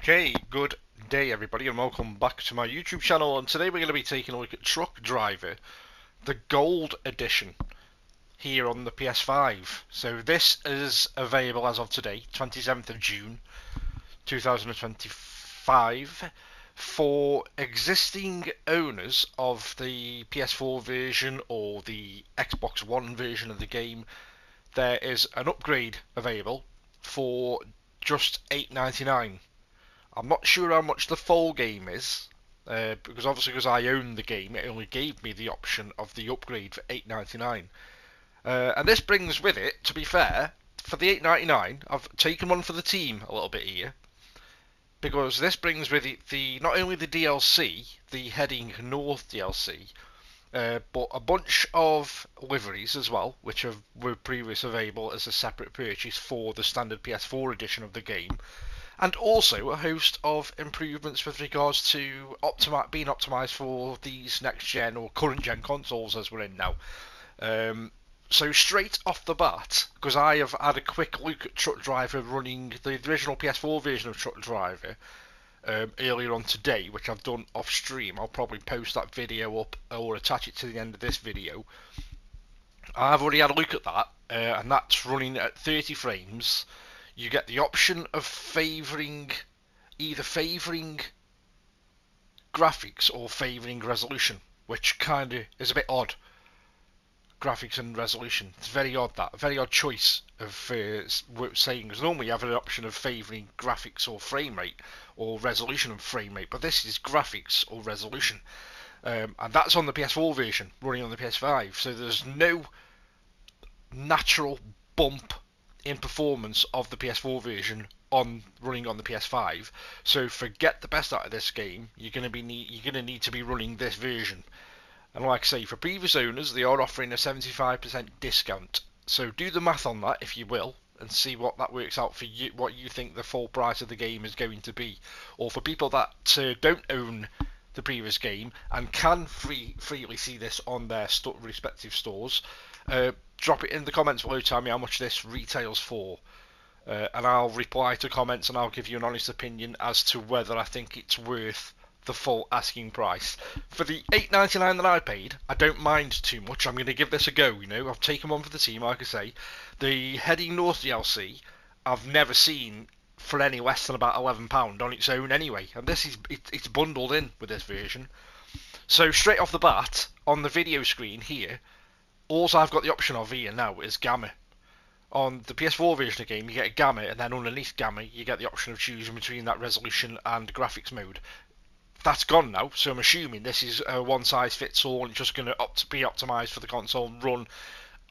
Okay, good day everybody and welcome back to my YouTube channel, and today we're going to be taking a look at Truck Driver, the Gold Edition, here on the PS5. So this is available as of today, 27th of June 2025, for existing owners of the PS4 version or the Xbox One version of the game. There is an upgrade available for just £8.99. I'm not sure how much the full game is, because obviously because I own the game, it only gave me the option of the upgrade for £8.99. And this brings with it, to be fair, for the £8.99, I've taken one for the team a little bit here, because this brings with it the not only the DLC, the Heading North DLC, but a bunch of liveries as well, which were previously available as a separate purchase for the standard PS4 edition of the game, and also a host of improvements with regards to being optimised for these next gen or current gen consoles as we're in now. So straight off the bat, because I have had a quick look at Truck Driver running the original PS4 version of Truck Driver earlier on today, which I've done off stream. I'll probably post that video up or attach it to the end of this video. I've already had a look at that, and that's running at 30 frames. You get the option of either favouring graphics or favouring resolution, which kind of is a bit odd. Graphics and resolution. It's very odd, that. A very odd choice of saying, because normally you have an option of favouring graphics or frame rate, or resolution and frame rate, but this is graphics or resolution. And that's on the PS4 version, running on the PS5, so there's no natural bump in performance of the PS4 version running on the PS5. So forget the best out of this game. You're going to need to be running this version. And like I say, for previous owners, they are offering a 75% discount. So do the math on that, if you will, and see what that works out for you. What you think the full price of the game is going to be, or for people that don't own the previous game and can freely see this on their respective stores. Drop it in the comments below, tell me how much this retails for, and I'll reply to comments and I'll give you an honest opinion as to whether I think it's worth the full asking price. For the £8.99 that I paid, I don't mind too much. I'm going to give this a go, I've taken one for the team, like I say. The Heading North DLC, I've never seen for any less than about £11 on its own anyway, and this is it's bundled in with this version. So straight off the bat, on the video screen here, all I've got the option of here now is Gamma. On the PS4 version of the game, you get Gamma, and then underneath Gamma, you get the option of choosing between that resolution and graphics mode. That's gone now, so I'm assuming this is a one-size-fits-all, and it's just going to be optimised for the console and run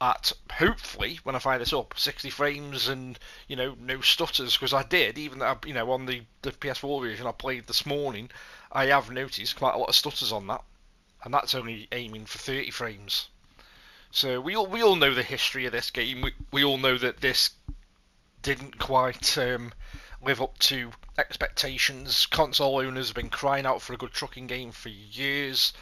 at, hopefully, when I fire this up, 60 frames and, no stutters, because I did, even that, on the PS4 version I played this morning, I have noticed quite a lot of stutters on that, and that's only aiming for 30 frames. So we all know the history of this game. We all know that this didn't quite live up to expectations. Console owners have been crying out for a good trucking game for years.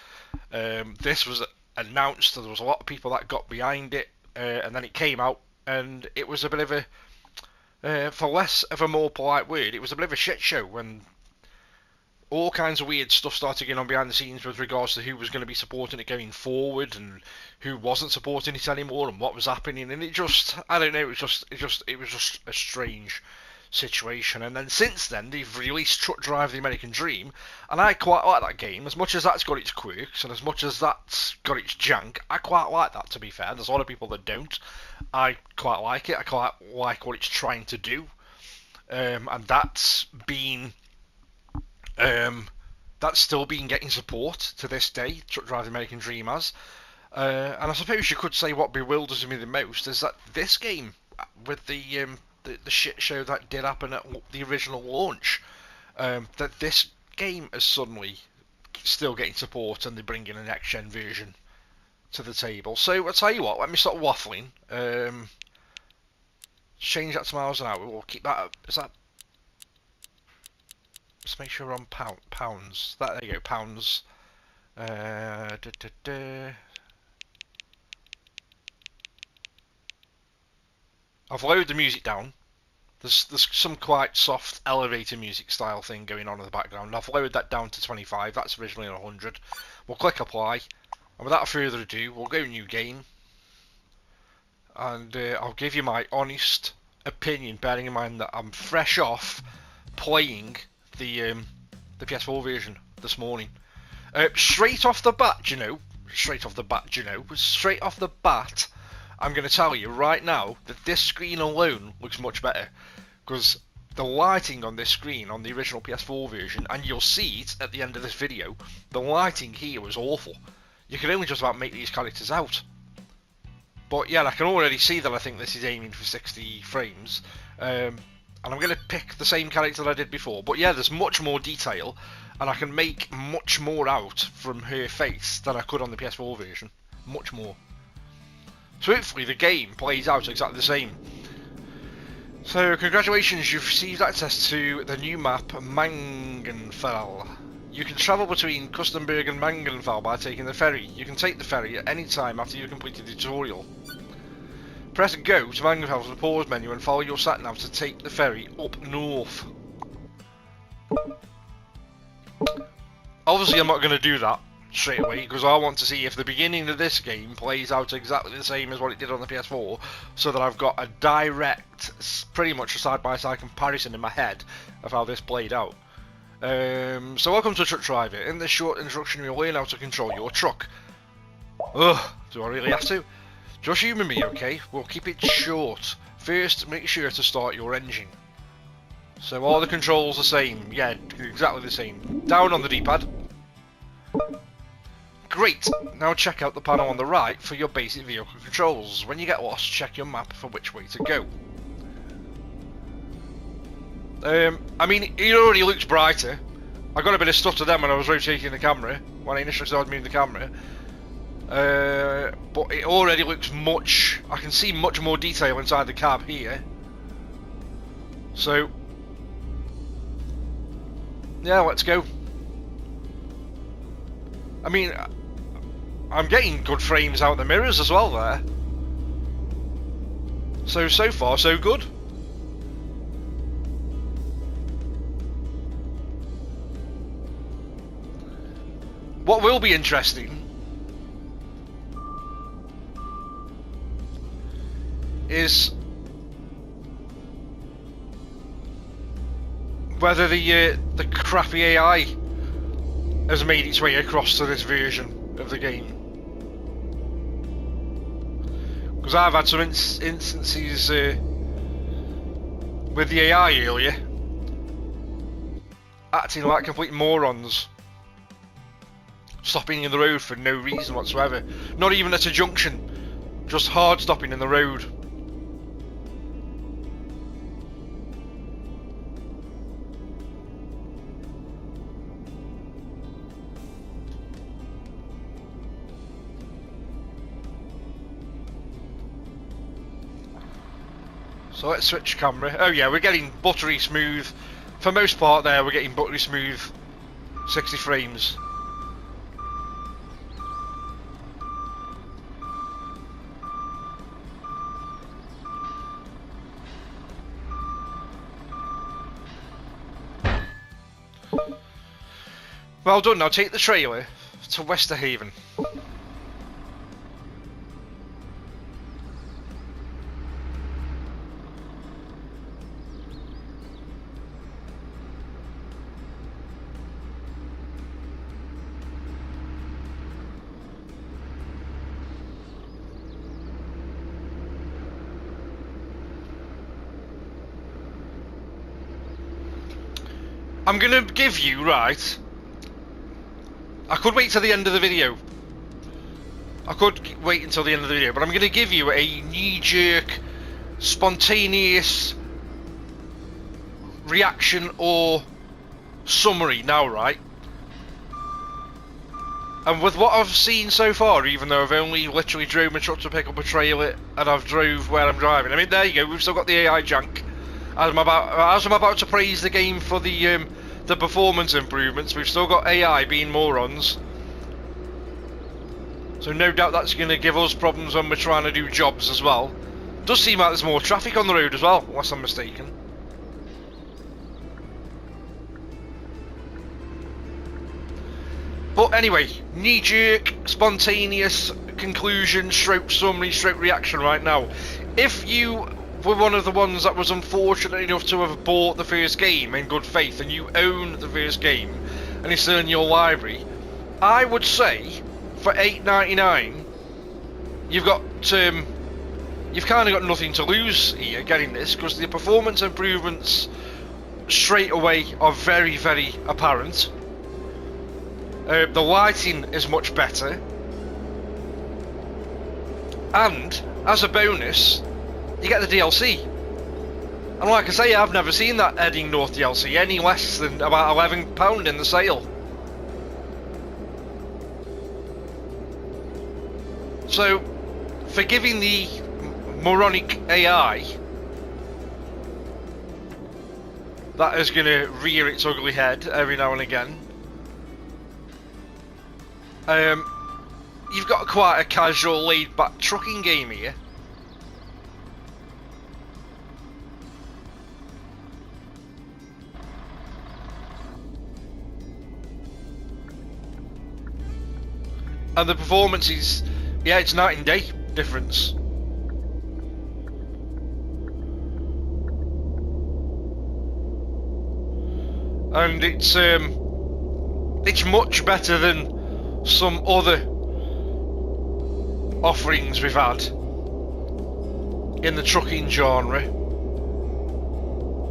This was announced, so there was a lot of people that got behind it, and then it came out, and it was a bit of a, for less of a more polite word, it was a bit of a shit show when all kinds of weird stuff started going on behind the scenes with regards to who was going to be supporting it going forward and who wasn't supporting it anymore and what was happening, and I don't know, it was just a strange situation. And then since then they've released Truck Driver: The American Dream, and I quite like that game. As much as that's got its quirks and as much as that's got its jank, I quite like that, to be fair. There's a lot of people that don't. I quite like it. I quite like what it's trying to do, and that's still been getting support to this day. Truck Driver: The American Dream has, and I suppose you could say what bewilders me the most is that this game, with the shit show that did happen at the original launch, that this game is suddenly still getting support, and they're bringing a next gen version to the table. So I'll tell you what, let me stop waffling. Change that to miles an hour. We'll keep that up. Is that? Let's make sure we're on pounds. There you go, pounds. I've lowered the music down There's some quite soft elevator music style thing going on in the background. I've lowered that down to 25. That's originally 100. We'll click apply, and without further ado, we'll go new game, and I'll give you my honest opinion, bearing in mind that I'm fresh off playing the PS4 version this morning. Straight off the bat, I'm going to tell you right now that this screen alone looks much better, because the lighting on this screen on the original PS4 version, and you'll see it at the end of this video, the lighting here was awful. You can only just about make these characters out. But yeah, I can already see that I think this is aiming for 60 frames. And I'm going to pick the same character that I did before. But yeah, there's much more detail, and I can make much more out from her face than I could on the PS4 version. Much more. So hopefully the game plays out exactly the same. So congratulations, you've received access to the new map Mangenfell. You can travel between Kustenberg and Mangenfell by taking the ferry. You can take the ferry at any time after you've completed the tutorial. Press go to Mangenfell's pause menu and follow your sat-nav to take the ferry up north. Obviously I'm not going to do that straight away, because I want to see if the beginning of this game plays out exactly the same as what it did on the PS4, so that I've got a direct, pretty much a side-by-side comparison in my head of how this played out. So welcome to Truck Driver. In this short introduction you'll learn how to control your truck. Ugh, do I really have to? Just humour me, okay? We'll keep it short. First, make sure to start your engine. So all the controls the same, yeah, exactly the same. Down on the D-pad. Great! Now check out the panel on the right for your basic vehicle controls. When you get lost, check your map for which way to go. I mean, it already looks brighter. I got a bit of stutter then when I was rotating the camera, when I initially started moving the camera. But it already looks much... I can see much more detail inside the cab here. So... yeah, let's go. I mean, I'm getting good frames out the mirrors as well there. So far, so good. What will be interesting is whether the crappy AI has made its way across to this version of the game. Because I've had some instances with the AI earlier acting like complete morons, stopping in the road for no reason whatsoever. Not even at a junction, just hard stopping in the road. So let's switch camera. Oh yeah, we're getting buttery smooth. For most part there, we're getting buttery smooth 60 frames. Well done, now take the trailer to Westerhaven. I'm gonna give you, right, I could wait till the end of the video. I could wait until the end of the video, but I'm gonna give you a knee-jerk, spontaneous reaction or summary now, right? And with what I've seen so far, even though I've only literally drove my truck to pick up a trailer and I've drove where I'm driving, I mean, there you go, we've still got the AI jank. As I'm about to praise the game for the performance improvements, we've still got AI being morons. So no doubt that's going to give us problems when we're trying to do jobs as well. Does seem like there's more traffic on the road as well, unless I'm mistaken. But anyway, knee-jerk, spontaneous conclusion, stroke summary, stroke reaction right now. If you were one of the ones that was unfortunate enough to have bought the first game in good faith, and you own the first game, and it's still in your library, I would say, for $8.99, you've kind of got nothing to lose here getting this, because the performance improvements straight away are very, very apparent. The lighting is much better, and as a bonus, you get the DLC. And like I say, I've never seen that Heading North DLC any less than about £11 in the sale. So, forgiving the moronic AI that is going to rear its ugly head every now and again, you've got quite a casual, laid-back trucking game here. And the performance is, yeah, it's night and day difference. And it's much better than some other offerings we've had in the trucking genre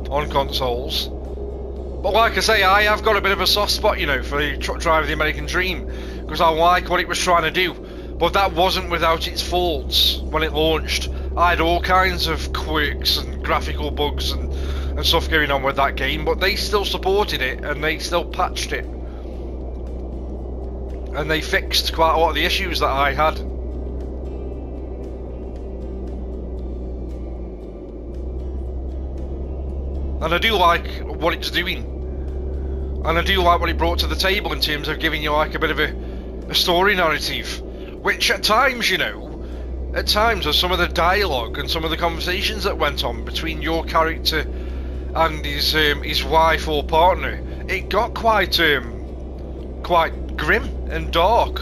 on consoles. But like I say, I have got a bit of a soft spot, you know, for the Truck Driver the American Dream, because I like what it was trying to do. But that wasn't without its faults when it launched. I had all kinds of quirks and graphical bugs and stuff going on with that game, but they still supported it and they still patched it. And they fixed quite a lot of the issues that I had. And I do like what it's doing. And I do like what it brought to the table in terms of giving you like a bit of a story narrative. Which at times, you know, at times with some of the dialogue and some of the conversations that went on between your character and his wife or partner, it got quite grim and dark.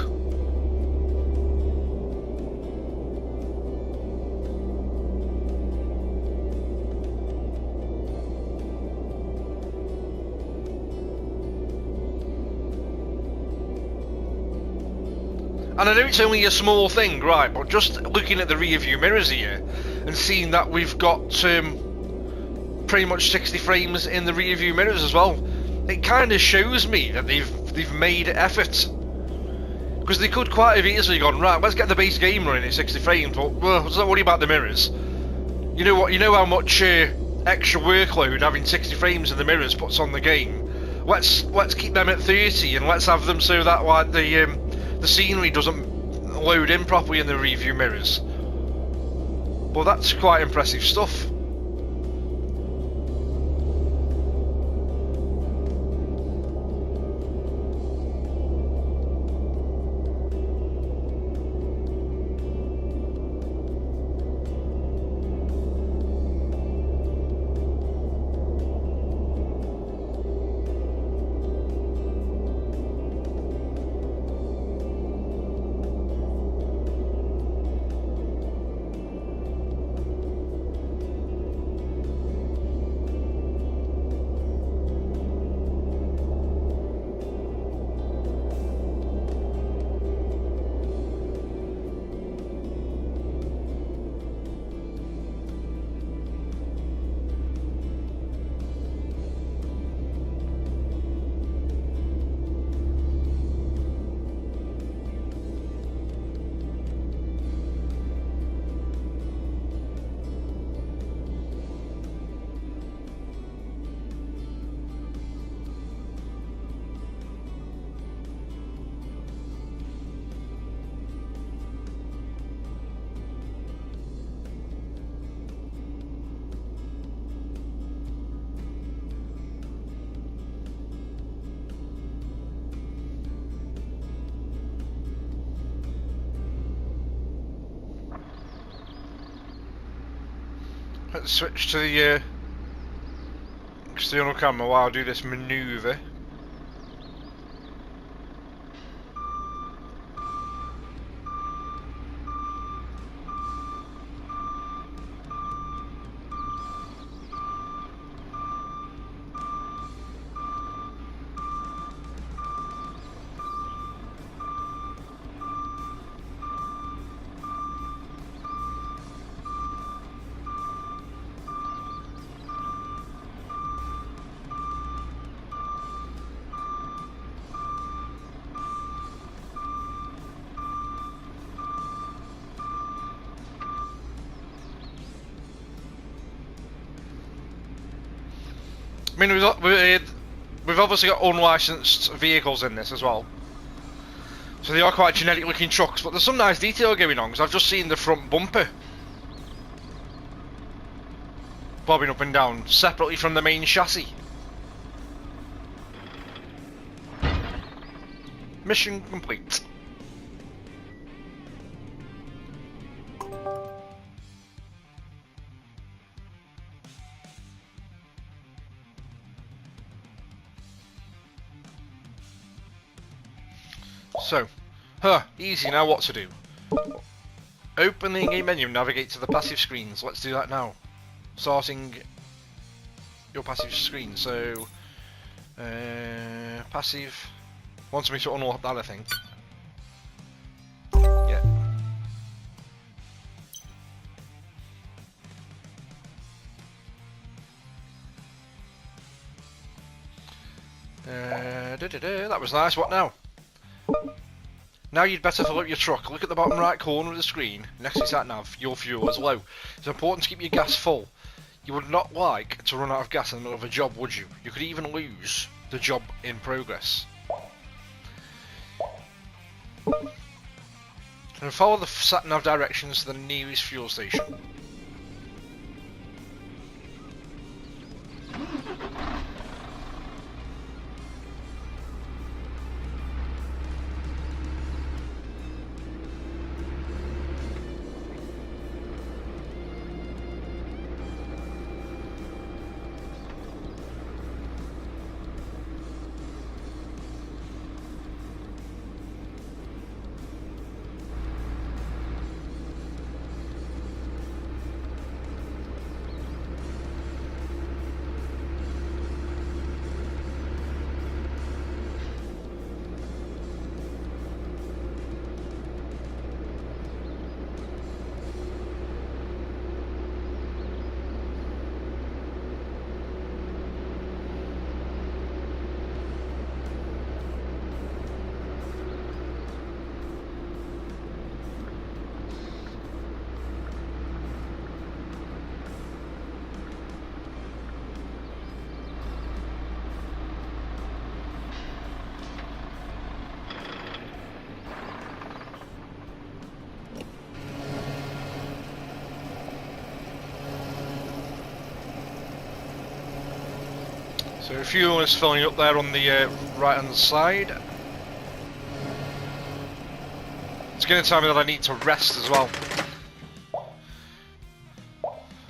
And I know it's only a small thing, right, but just looking at the rear view mirrors here and seeing that we've got pretty much 60 frames in the rear view mirrors as well, it kind of shows me that they've made effort. Because they could quite have easily gone, right, let's get the base game running at 60 frames, but let's not worry about the mirrors. You know what? You know how much extra workload having 60 frames in the mirrors puts on the game. Let's keep them at 30 and let's have them so that like the scenery doesn't load in properly in the rear view mirrors. Well, that's quite impressive stuff. Let's switch to the external camera while I do this manoeuvre. I mean, we've obviously got unlicensed vehicles in this as well. So they are quite generic looking trucks, but there's some nice detail going on, because I've just seen the front bumper bobbing up and down, separately from the main chassis. Mission complete. So, easy now. What to do? Open the in-game menu and navigate to the passive screens. Let's do that now. Starting your passive screen. So, passive wants me to unlock that, I think. Yeah. That was nice. What now? Now you'd better fill up your truck. Look at the bottom right corner of the screen. Next to sat nav, your fuel is low. It's important to keep your gas full. You would not like to run out of gas in the middle of a job, would you? You could even lose the job in progress. And follow the sat nav directions to the nearest fuel station. So fuel is filling up there on the right hand side. It's going to tell me that I need to rest as well.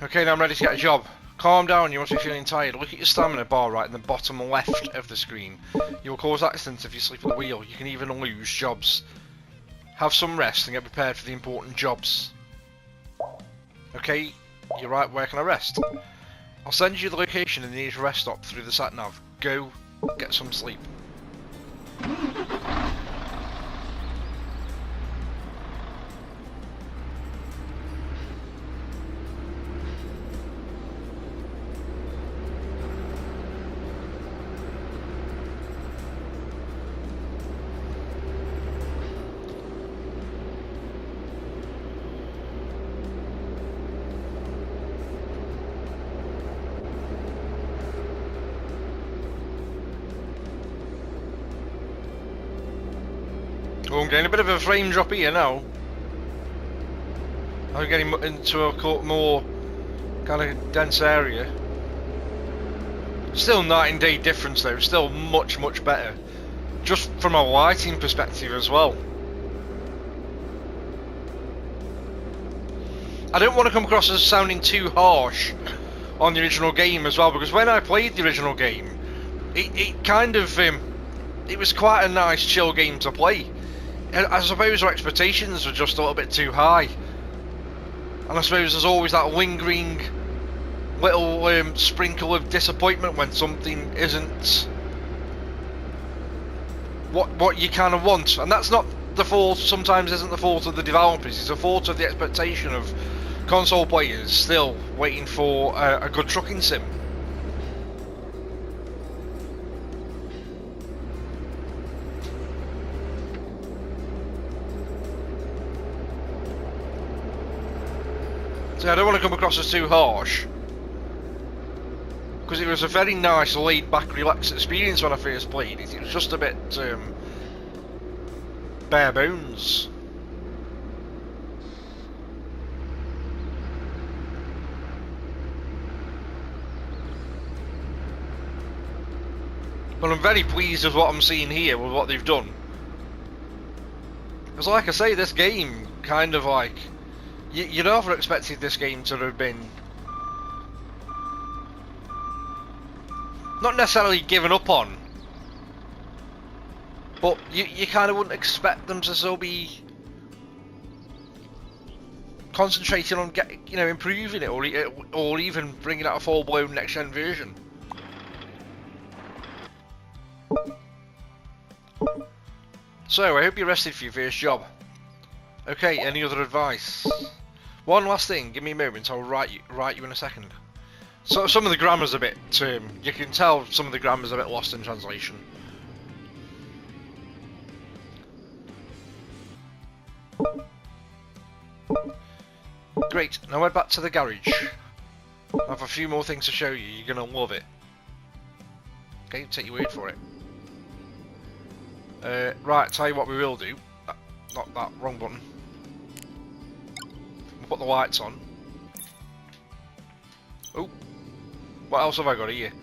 Okay, now I'm ready to get a job. Calm down, you must be feeling tired. Look at your stamina bar right in the bottom left of the screen. You will cause accidents if you sleep at the wheel. You can even lose jobs. Have some rest and get prepared for the important jobs. Okay, you're right, where can I rest? I'll send you the location and the nearest rest stop through the sat-nav. Go get some sleep. Oh, I'm getting a bit of a frame drop here now. I'm getting into a more kind of dense area. Still 19-day difference though, still much better. Just from a lighting perspective as well. I don't want to come across as sounding too harsh on the original game as well, because when I played the original game, it kind of, it was quite a nice chill game to play. I suppose our expectations were just a little bit too high, and I suppose there's always that lingering little sprinkle of disappointment when something isn't what you kind of want, and that's not the fault. Sometimes isn't the fault of the developers; it's the fault of the expectation of console players still waiting for a good trucking sim. So I don't want to come across as too harsh. because it was a very nice, laid-back, relaxed experience when I first played it. It was just a bit bare bones. But I'm very pleased with what I'm seeing here, with what they've done. Because like I say, this game kind of like... You never expected this game to have been... not necessarily given up on, but you kind of wouldn't expect them to still be concentrating on improving it, or even bringing out a full-blown next-gen version. So I hope you're rested for your first job. Okay, any other advice? One last thing, give me a moment, I'll write you in a second. So some of the grammar's a bit, you can tell some of the grammar's a bit lost in translation. Great, now we're back to the garage. I have a few more things to show you, you're gonna love it. Okay, take your word for it. Right, tell you what we will do. Not that, wrong button. We'll put the lights on. Oh, what else have I got here?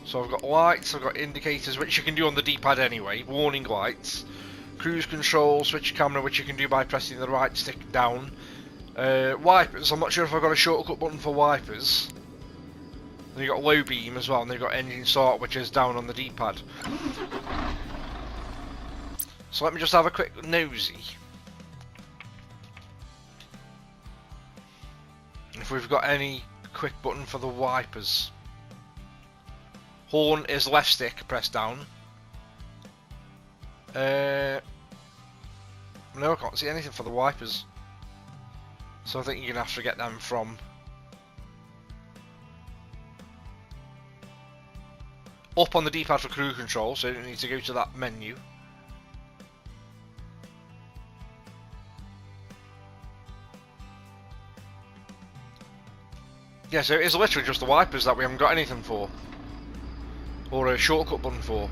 So I've got lights, I've got indicators, which you can do on the D-pad anyway. Warning lights. Cruise control, switch camera, which you can do by pressing the right stick down. Wipers, I'm not sure if I've got a shortcut button for wipers. Then you've got low beam as well, and then you've got engine start, which is down on the D-pad. So let me just have a quick nosy. If we've got any quick button for the wipers. Horn is left stick, press down. No, I can't see anything for the wipers. So I think you're going to have to get them from... up on the D-pad for cruise control, so you don't need to go to that menu. Yeah, so it is literally just the wipers that we haven't got anything for. Or a shortcut button for.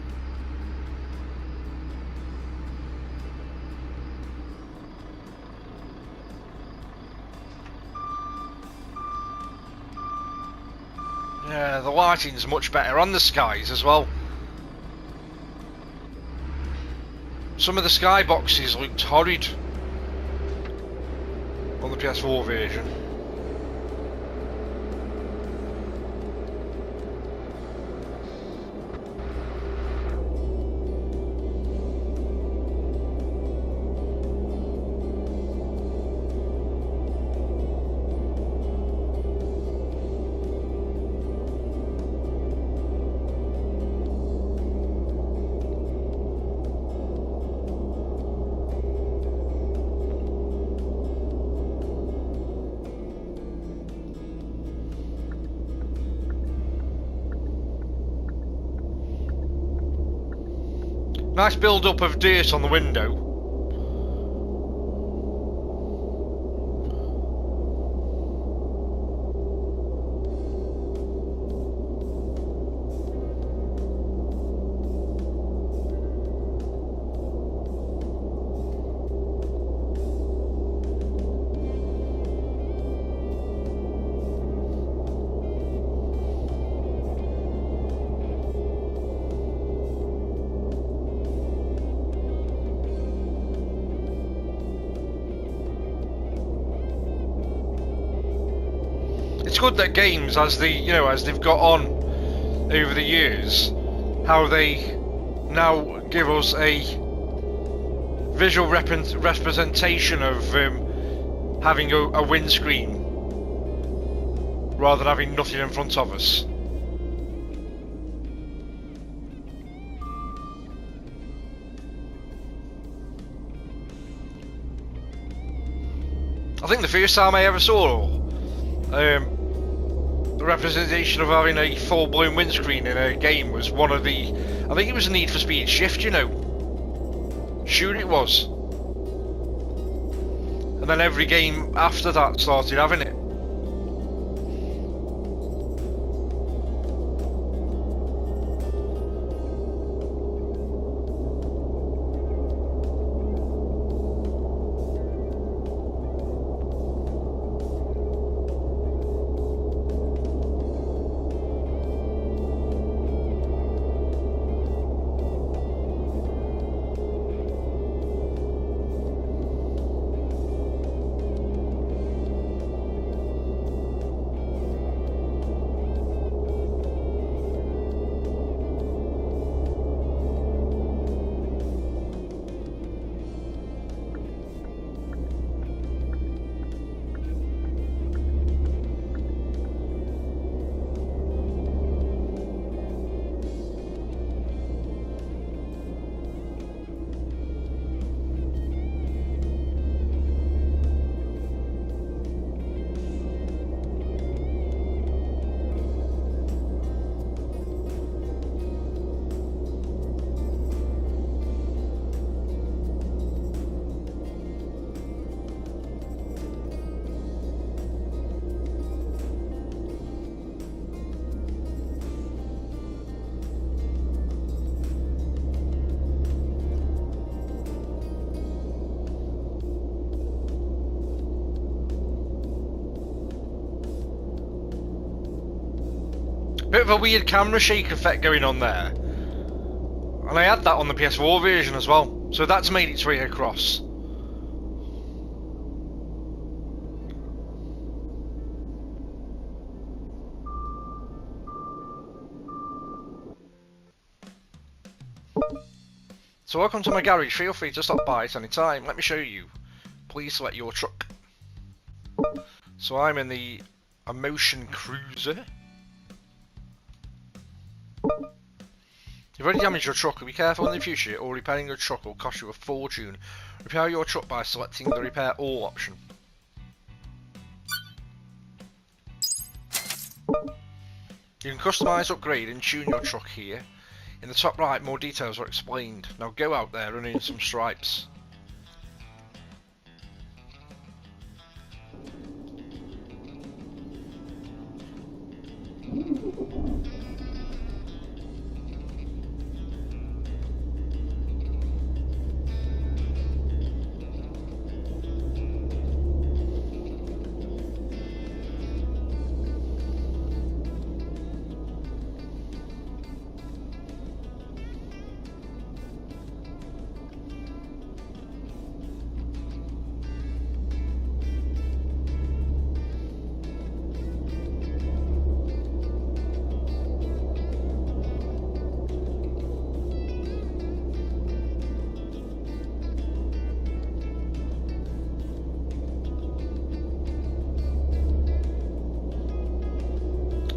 Yeah, the lighting's much better on the skies as well. Some of the sky boxes looked horrid on the PS4 version. Nice build up of dirt on the window. It's good that games, as they've got on over the years, how they now give us a visual representation of having a windscreen rather than having nothing in front of us. I think the first time I ever saw the representation of having a full-blown windscreen in a game was one of the... I think it was a Need for Speed Shift, you know. Sure it was. And then every game after that started having it. of a weird camera shake effect going on there. And I had that on the PS4 version as well. So that's made its way across. So welcome to my garage, feel free to stop by at any time, let me show you. Please select your truck. So I'm in the Emotion Cruiser. You've already damaged your truck, be careful in the future or repairing your truck will cost you a fortune. Repair your truck by selecting the Repair All option. You can customise, upgrade and tune your truck here. In the top right, more details are explained. Now go out there and earn some stripes.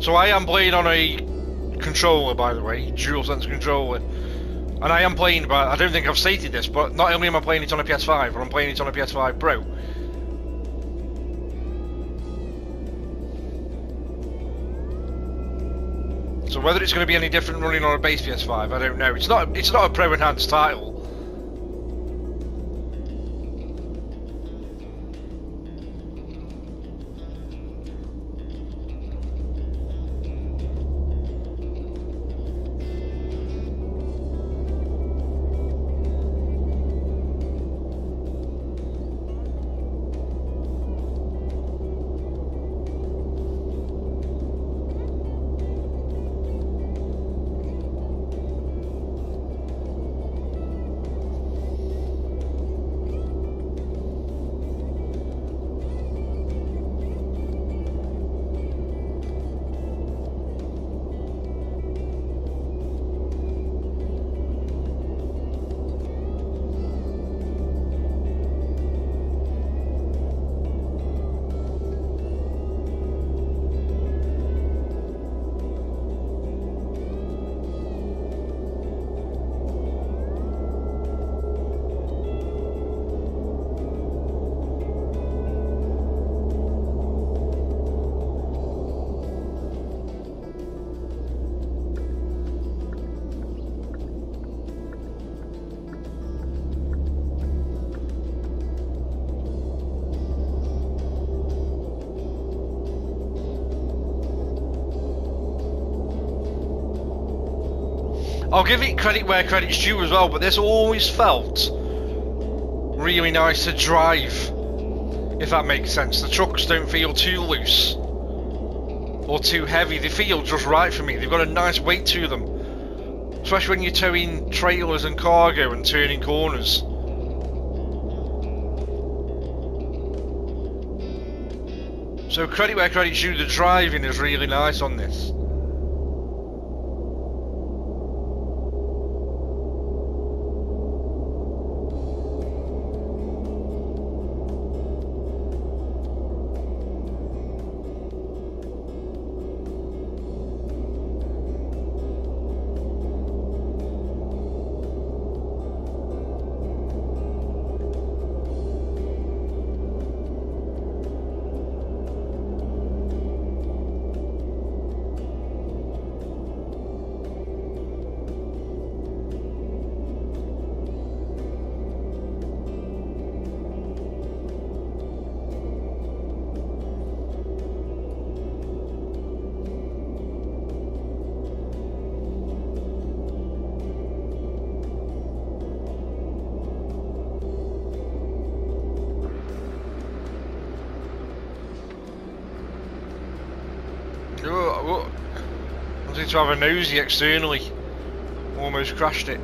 So I am playing on a controller, by the way, DualSense controller. And I am playing, but I don't think I've stated this, but not only am I playing it on a PS5, but I'm playing it on a PS5 Pro. So whether it's going to be any different running on a base PS5, I don't know. It's not a Pro enhanced title. I'll give it credit where credit's due as well, but this always felt really nice to drive, if that makes sense. The trucks don't feel too loose or too heavy, they feel just right for me. They've got a nice weight to them, especially when you're towing trailers and cargo and turning corners. So credit where credit's due, the driving is really nice on this. to have a nosy externally. Almost crashed it.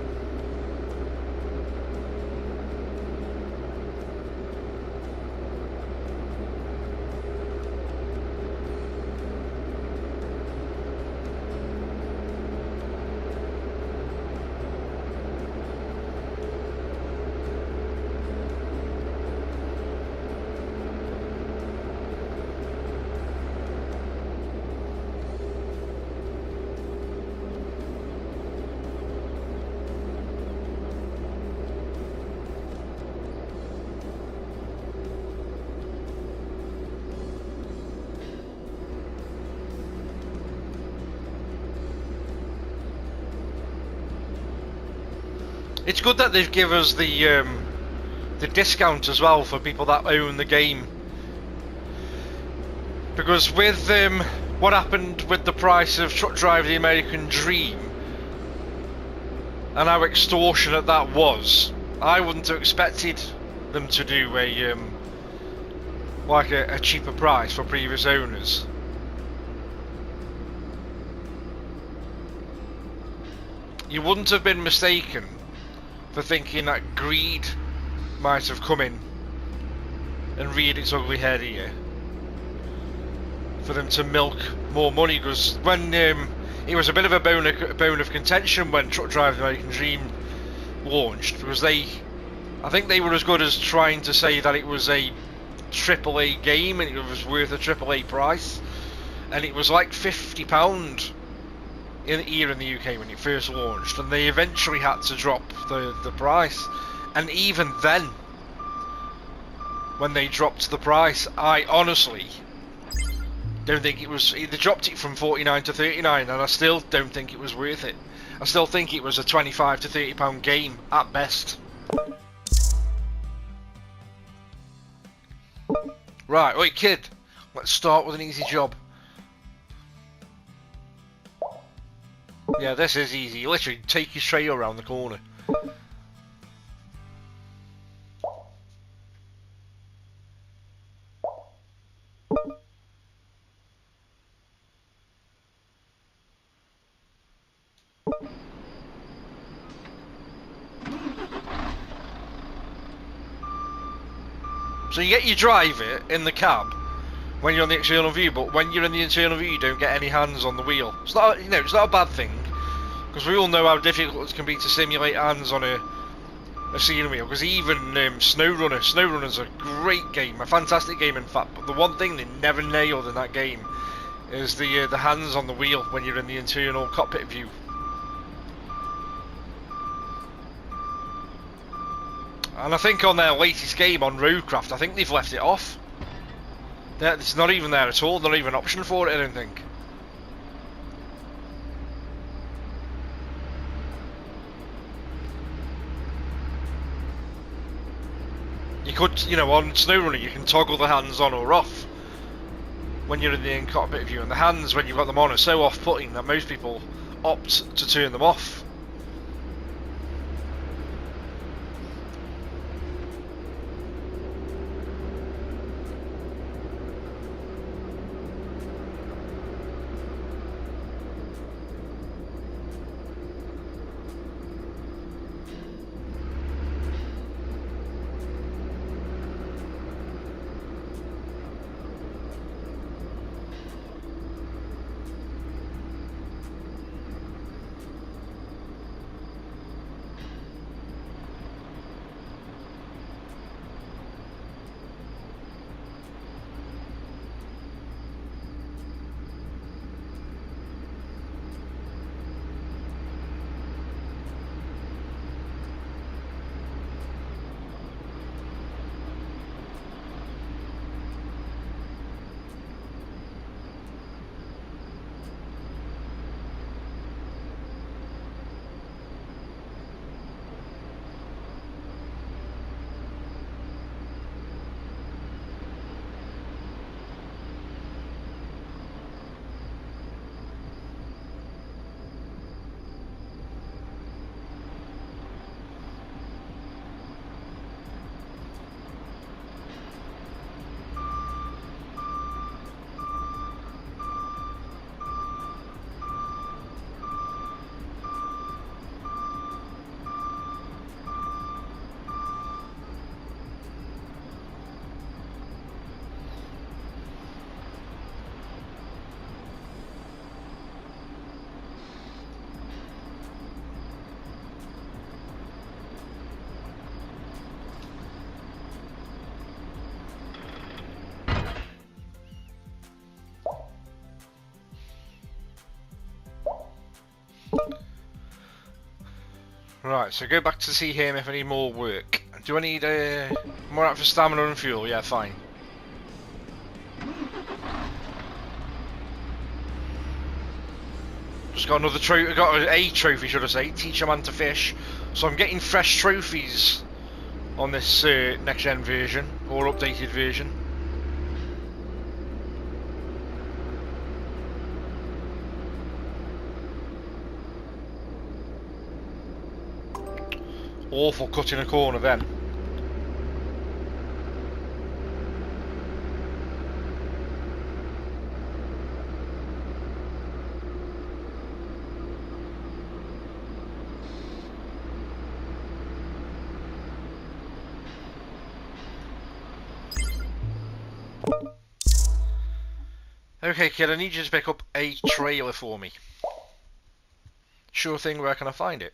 It's good that they've given us the discount as well for people that own the game, because with what happened with the price of Truck Driver the American Dream and how extortionate that was, I wouldn't have expected them to do a like a cheaper price for previous owners. You wouldn't have been mistaken for thinking that greed might have come in and reared its ugly head here for them to milk more money, because when it was a bit of a bone of contention when Truck Driver the American Dream launched, because I think they were as good as trying to say that it was a AAA game and it was worth a AAA price, and it was like £50 here in the UK when it first launched, and they eventually had to drop the price. And even then, when they dropped the price, I honestly don't think it was. They dropped it from 49 to 39, and I still don't think it was worth it. I still think it was a 25 to £30 game at best. Right, wait, kid. Let's start with an easy job. Yeah, this is easy. You literally take your tray around the corner. So you get your driver in the cab when you're on the external view, but when you're in the internal view, you don't get any hands on the wheel. It's not, it's not a bad thing, because we all know how difficult it can be to simulate hands on a steering wheel. Because even SnowRunner's a great game, a fantastic game in fact. But the one thing they never nailed in that game is the hands on the wheel when you're in the internal cockpit view. And I think on their latest game on Roadcraft, I think they've left it off. It's not even there at all. Not even an option for it, I don't think. You could, on SnowRunner, you can toggle the hands on or off when you're in the in-cockpit view, and the hands, when you've got them on, are so off-putting that most people opt to turn them off. Right, so go back to see him if I need more work. Do I need more out for stamina and fuel? Yeah, fine. Just got another trophy. Got a trophy, should I say? Teach a man to fish. So I'm getting fresh trophies on this next gen version or updated version. Awful cutting a corner then. Okay, kid, I need you to pick up a trailer for me. Sure thing, where can I find it?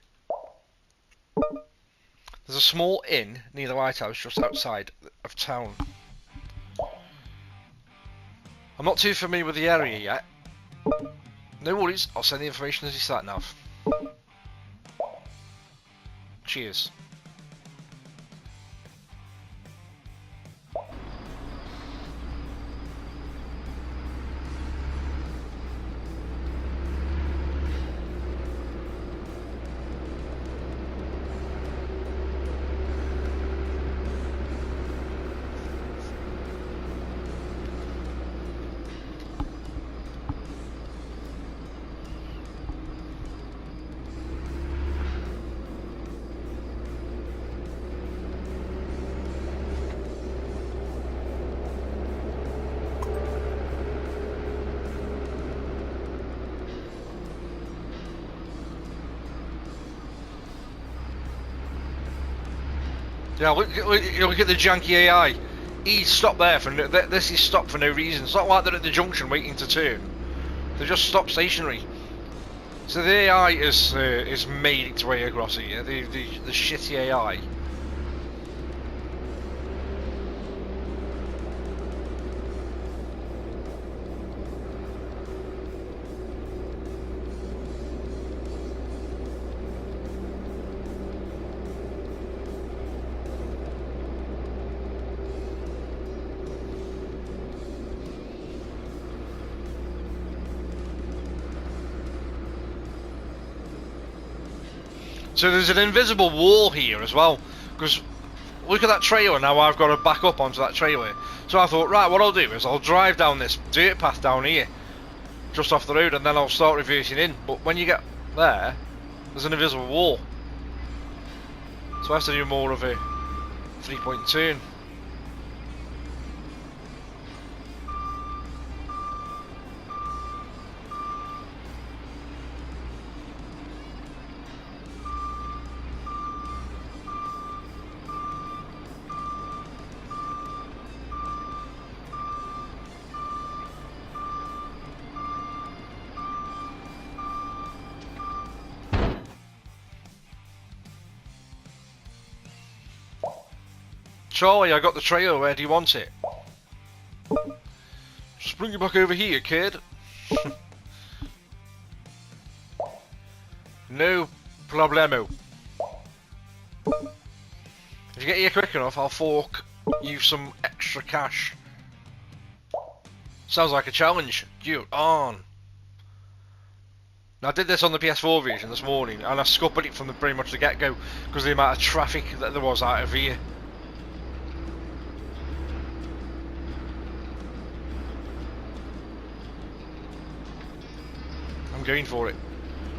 There's a small inn near the lighthouse just outside of town. I'm not too familiar with the area yet. No worries, I'll send the information as you sat nav. Cheers. Yeah, look at the janky AI. He's stopped there for no, this is stopped for no reason. It's not like they're at the junction waiting to turn. They just stopped stationary. So the AI is made its way across here. The shitty AI. So there's an invisible wall here as well, because look at that trailer now. I've got to back up onto that trailer. So I thought, right, what I'll do is I'll drive down this dirt path down here, just off the road, and then I'll start reversing in. But when you get there, there's an invisible wall. So I have to do more of a 3-point turn. Charlie, I got the trailer, where do you want it? Just bring it back over here, kid. No problemo. If you get here quick enough, I'll fork you some extra cash. Sounds like a challenge. You on. Now I did this on the PS4 version this morning, and I scuppered it from pretty much the get-go because of the amount of traffic that there was out of here. I'm going for it.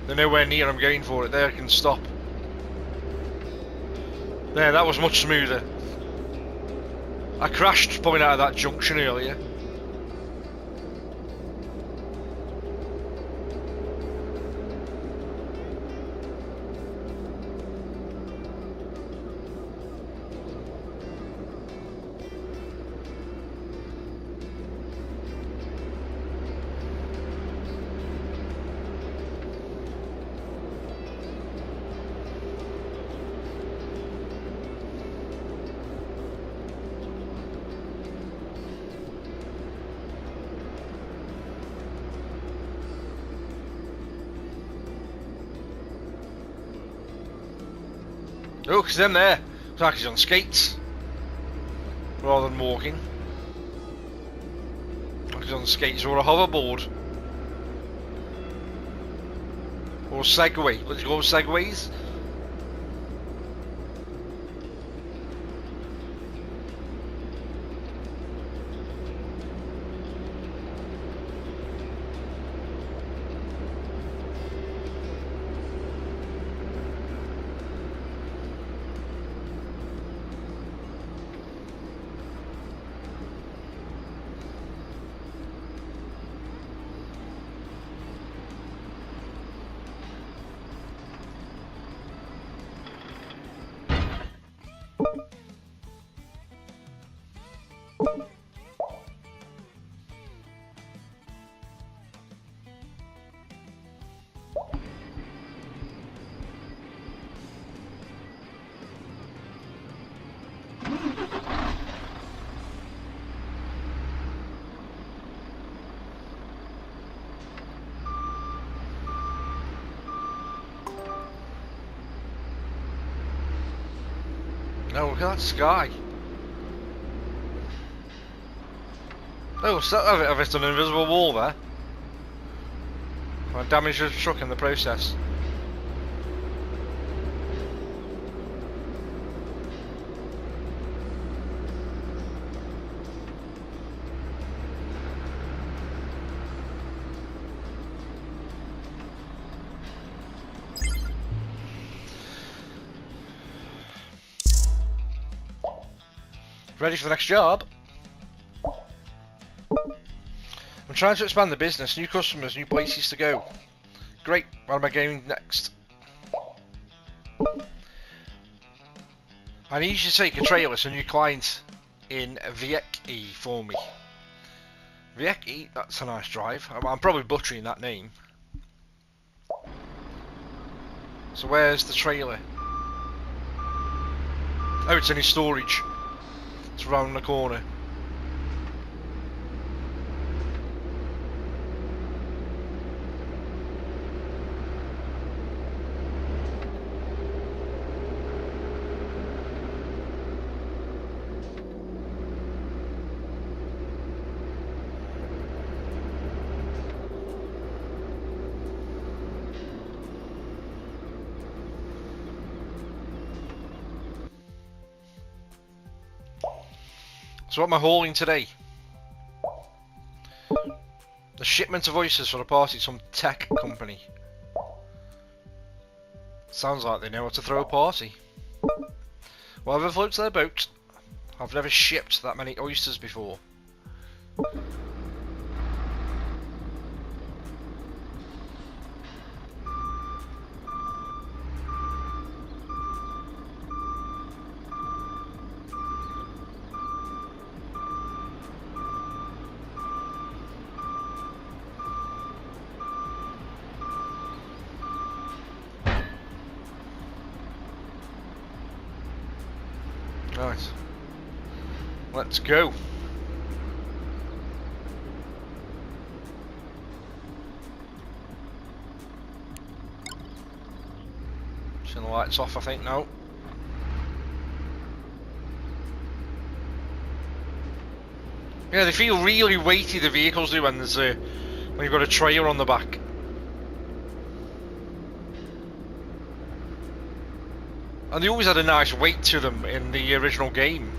They're nowhere near. I'm going for it. There, I can stop. There, that was much smoother. I crashed coming out of that junction earlier. Oh, because them there. It's like he's on skates. Rather than walking. Like he's on skates or a hoverboard. Or a Segway. Let's go with Segways. No, look at that sky. Oh, so I've hit an invisible wall there. I damaged the truck in the process. Ready for the next job? I'm trying to expand the business, new customers, new places to go. Great, what am I going next? I need you to take a trailer to a new client in Viecki for me. Viecki, that's a nice drive. I'm probably butchering that name. So where's the trailer? Oh, it's in his storage. It's around the corner. So what am I hauling today? The shipment of oysters for a party, some tech company. Sounds like they know how to throw a party. Whatever floats their boat. I've never shipped that many oysters before. Right. Let's go. Turn the lights off, I think, now. Yeah, they feel really weighty, the vehicles do, when there's when you've got a trailer on the back. And they always had a nice weight to them in the original game.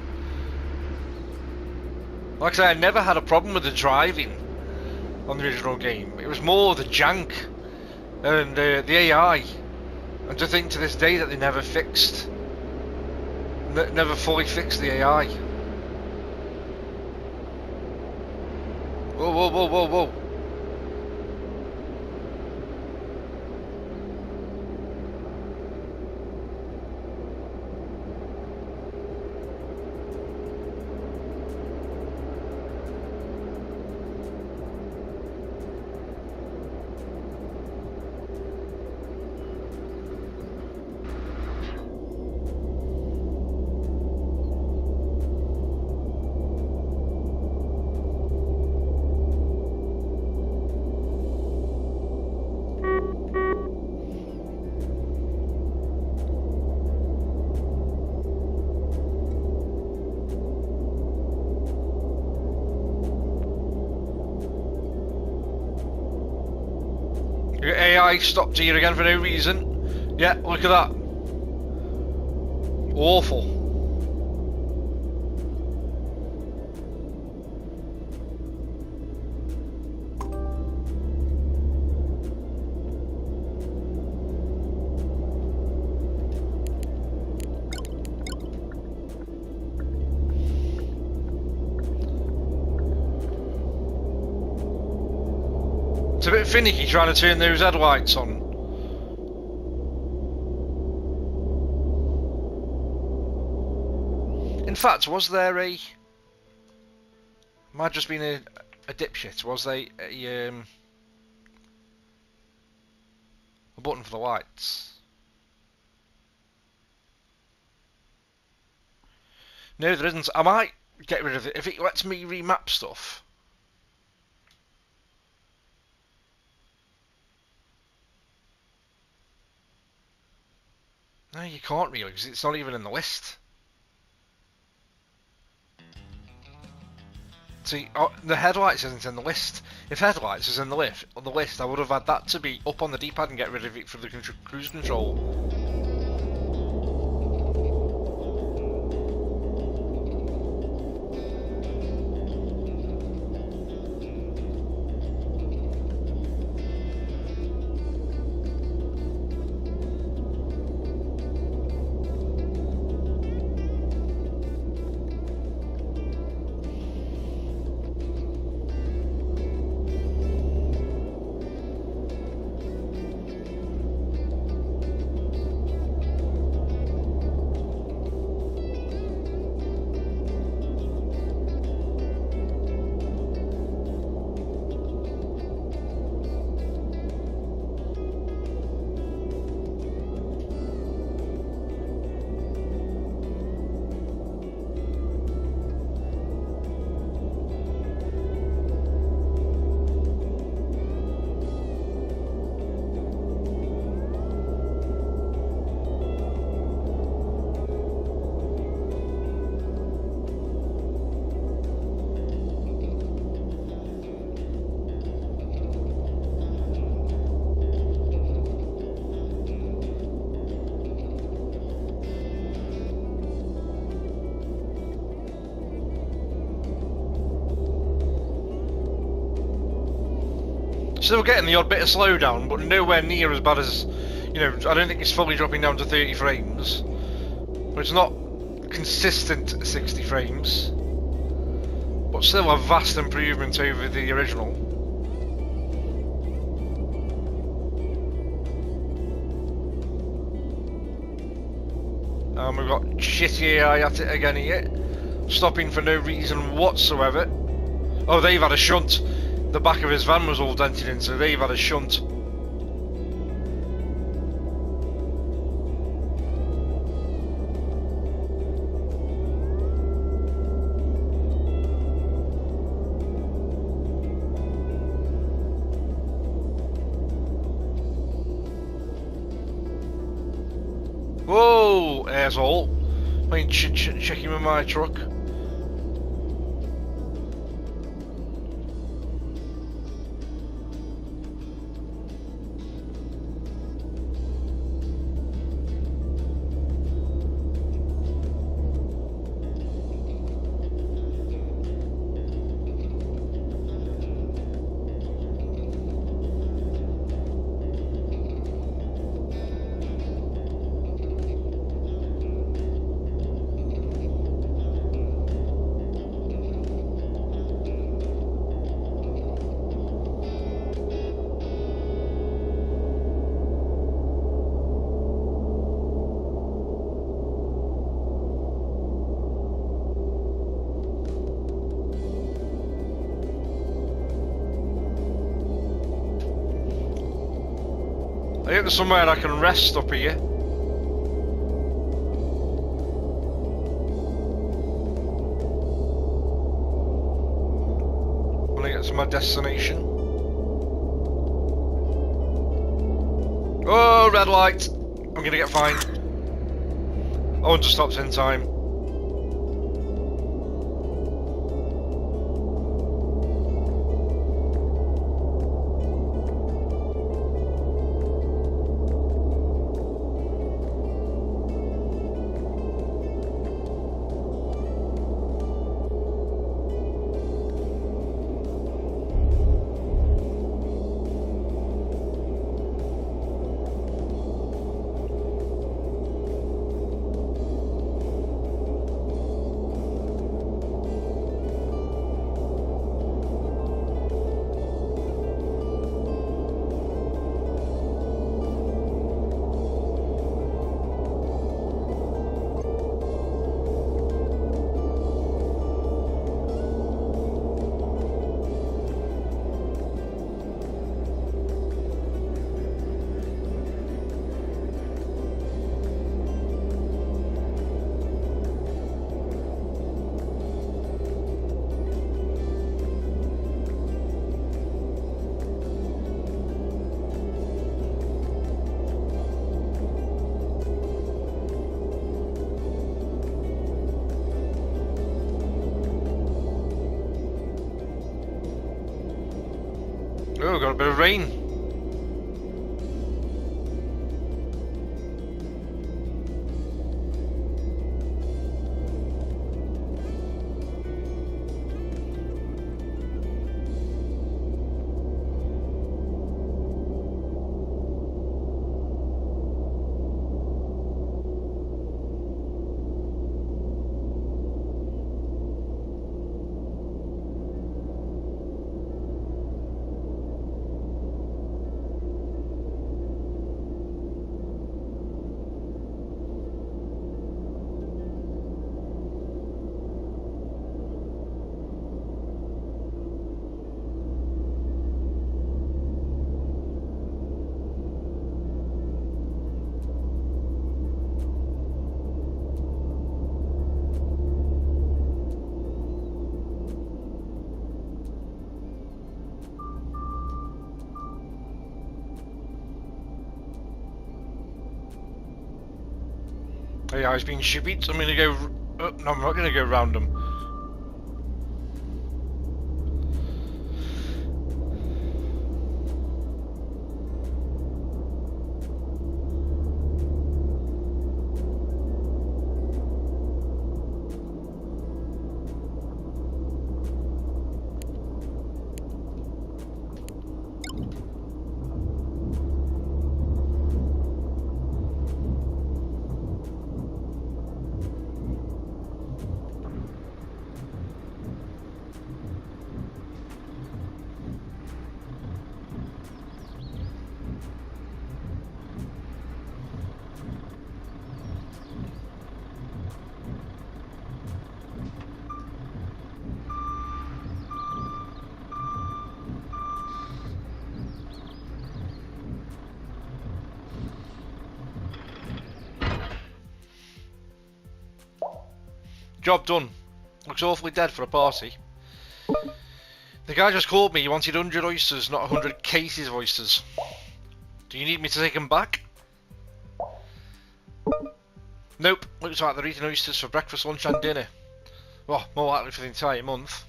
Like I say, I never had a problem with the driving on the original game. It was more the jank and the AI. And to think to this day that they never fixed, never fully fixed the AI. Whoa, whoa, whoa, whoa, whoa. I stopped here again for no reason. Yeah, look at that. Awful. It's a bit finicky trying to turn those headlights on. In fact, was there a... Might have just been a dipshit. Was there a button for the lights? No, there isn't. I might get rid of it if it lets me remap stuff. No, you can't really, because it's not even in the list. See, the headlights isn't in the list. If headlights is in the list, I would have had that to be up on the D-pad and get rid of it for the cruise control. Still getting the odd bit of slowdown, but nowhere near as bad as, you know, I don't think it's fully dropping down to 30 frames. But it's not consistent 60 frames. But still a vast improvement over the original. And we've got shitty AI at it again here. Stopping for no reason whatsoever. Oh, they've had a shunt. The back of his van was all dented in, so they've had a shunt. Whoa, asshole. Playing checking with my truck. I think there's somewhere I can rest up here. When I get to my destination. Oh, red light! I'm gonna get fined. I want to stop in time. we've got a bit of rain. Yeah, he's being stupid. I'm gonna go. Oh, no, I'm not gonna go round him. Job done. Looks awfully dead for a party. The guy just called me. He wanted 100 oysters, not 100 cases of oysters. Do you need me to take them back? Nope. Looks like they're eating oysters for breakfast, lunch and dinner. Well, more likely for the entire month.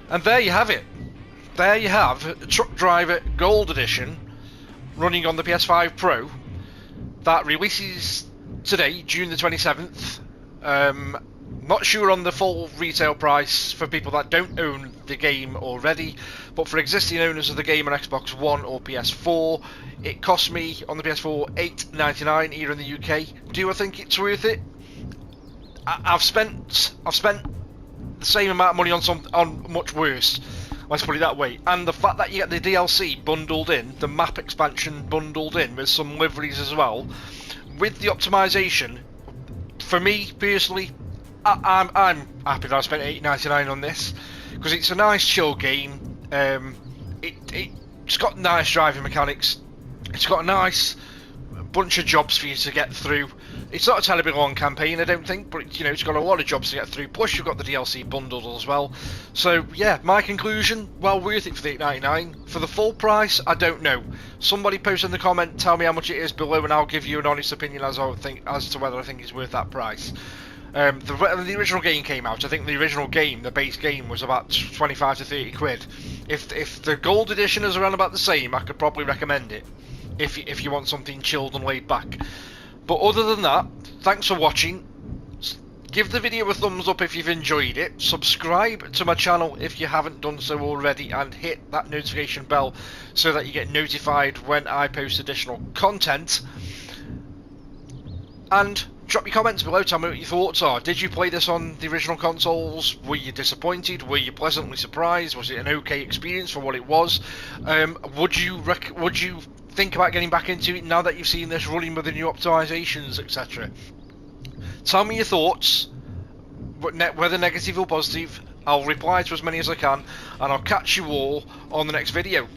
And there you have it. There you have Truck Driver Gold Edition running on the PS5 Pro that releases today, June the 27th. Not sure on the full retail price for people that don't own the game already, but for existing owners of the game on Xbox One or PS4, it cost me on the PS4 $8.99 here in the UK. Do I think it's worth it? I've spent the same amount of money on much worse. Let's put it that way. And the fact that you get the DLC bundled in, the map expansion bundled in with some liveries as well, with the optimization, for me personally, I'm happy that I spent $8.99 on this because it's a nice chill game. It's got nice driving mechanics. It's got a nice bunch of jobs for you to get through. It's not a terribly long campaign, I don't think, but it's got a lot of jobs to get through. Plus, you've got the DLC bundled as well. So yeah, my conclusion: well worth it for the $8.99. For the full price, I don't know. Somebody post in the comment, tell me how much it is below, and I'll give you an honest opinion as to whether I think it's worth that price. The original game came out. I think the original game, the base game, was about 25 to 30 quid. If the gold edition is around about the same, I could probably recommend it. If you want something chilled and laid back. But other than that, thanks for watching. Give the video a thumbs up if you've enjoyed it. Subscribe to my channel if you haven't done so already, and hit that notification bell so that you get notified when I post additional content. And drop your comments below, tell me what your thoughts are. Did you play this on the original consoles? Were you disappointed? Were you pleasantly surprised? Was it an okay experience for what it was? Would you think about getting back into it now that you've seen this running with the new optimizations, etc.? Tell me your thoughts, whether negative or positive. I'll reply to as many as I can, and I'll catch you all on the next video.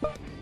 you